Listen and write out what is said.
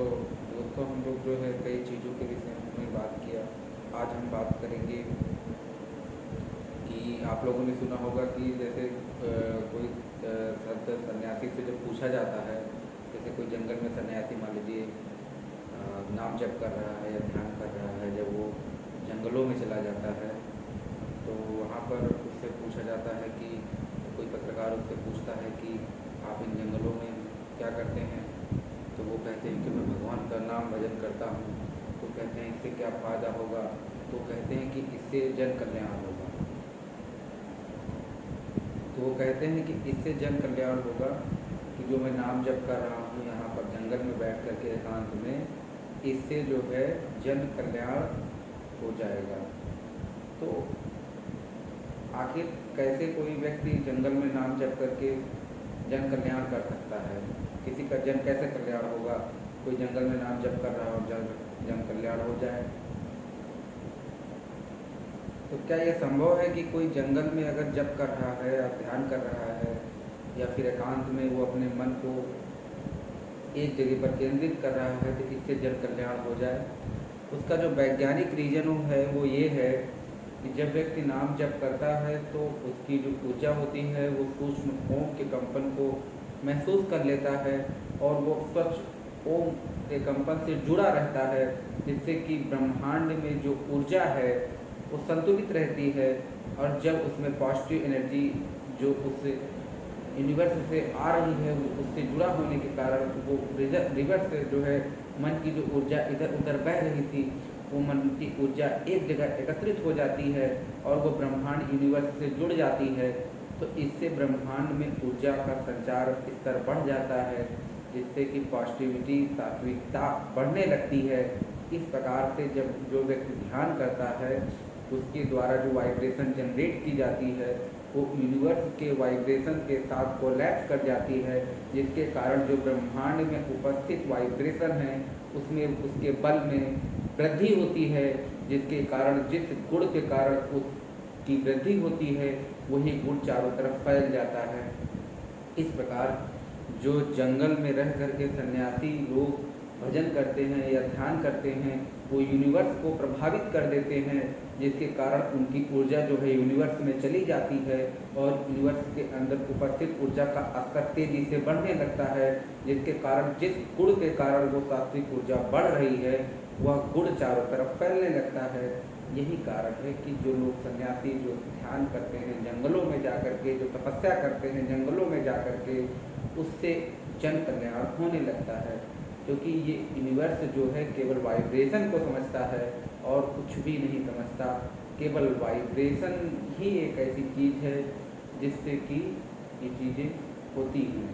दोस्तों हम लोग जो है कई चीज़ों के विषय में बात किया। आज हम बात करेंगे कि आप लोगों ने सुना होगा कि जैसे कोई शब्द सन्यासी से जब पूछा जाता है, जैसे कोई जंगल में सन्यासी मान लीजिए नाम जप कर रहा है या ध्यान कर रहा है, जब वो जंगलों में चला जाता है तो वहाँ पर उससे पूछा जाता है कि कोई पत्रकार उससे पूछता है कि आप इन जंगलों में क्या करते हैं। तो वो कहते हैं कि मैं भगवान का नाम भजन करता हूँ। तो कहते हैं इससे क्या फ़ायदा होगा। तो कहते हैं कि इससे जन कल्याण होगा। तो वो कहते हैं कि इससे जन कल्याण होगा कि जो मैं नाम जप कर रहा हूँ यहाँ पर जंगल में बैठ कर के एकांत में, इससे जो है जन कल्याण हो जाएगा। तो आखिर कैसे कोई व्यक्ति जंगल में नाम जप करके जन कल्याण कर सकता है, किसी का जन कैसे कल्याण होगा। कोई जंगल में नाम जप कर रहा हो, जन कल्याण हो जाए। तो क्या ये संभव है कि कोई जंगल में अगर जप कर रहा है या ध्यान कर रहा है या फिर एकांत में वो अपने मन को एक जगह पर केंद्रित कर रहा है तो इससे जन कल्याण हो जाए। उसका जो वैज्ञानिक रीजन है वो ये है कि जब व्यक्ति नाम जप करता है तो उसकी जो ऊर्जा होती है वो सूक्ष्म ओम के कंपन को महसूस कर लेता है और वो स्वच्छ ओम के कंपन से जुड़ा रहता है, जिससे कि ब्रह्मांड में जो ऊर्जा है वो संतुलित रहती है। और जब उसमें पॉजिटिव एनर्जी जो उस यूनिवर्स से आ रही है उससे जुड़ा होने के कारण वो रिवर्स से जो है मन की जो ऊर्जा इधर उधर बह रही थी, वो मन की ऊर्जा एक जगह एकत्रित हो जाती है और वो ब्रह्मांड यूनिवर्स से जुड़ जाती है। तो इससे ब्रह्मांड में ऊर्जा का संचार स्तर बढ़ जाता है, जिससे कि पॉजिटिविटी सात्विकता बढ़ने लगती है। इस प्रकार से जब जो व्यक्ति ध्यान करता है उसके द्वारा जो वाइब्रेशन जनरेट की जाती है वो यूनिवर्स के वाइब्रेशन के साथ कोलैप्स कर जाती है, जिसके कारण जो ब्रह्मांड में उपस्थित वाइब्रेशन है उसमें उसके बल में वृद्धि होती है, जिसके कारण जिस गुण के कारण उसकी वृद्धि होती है वही गुण चारों तरफ फैल जाता है। इस प्रकार जो जंगल में रह कर के सन्यासी लोग भजन करते हैं या ध्यान करते हैं वो यूनिवर्स को प्रभावित कर देते हैं, जिसके कारण उनकी ऊर्जा जो है यूनिवर्स में चली जाती है और यूनिवर्स के अंदर उपस्थित ऊर्जा का स्तर तेजी से बढ़ने लगता है, जिसके कारण जिस गुण के कारण वो सात्विक ऊर्जा बढ़ रही है वह गुण चारों तरफ फैलने लगता है। यही कारण है कि जो लोग सन्यासी जो ध्यान करते हैं जंगलों में जा कर के, जो तपस्या करते हैं जंगलों में जा कर के, उससे जन कल्याण होने लगता है। क्योंकि ये यूनिवर्स जो है केवल वाइब्रेशन को समझता है और कुछ भी नहीं समझता। केवल वाइब्रेशन ही एक ऐसी चीज़ है जिससे कि ये चीज़ें होती हैं।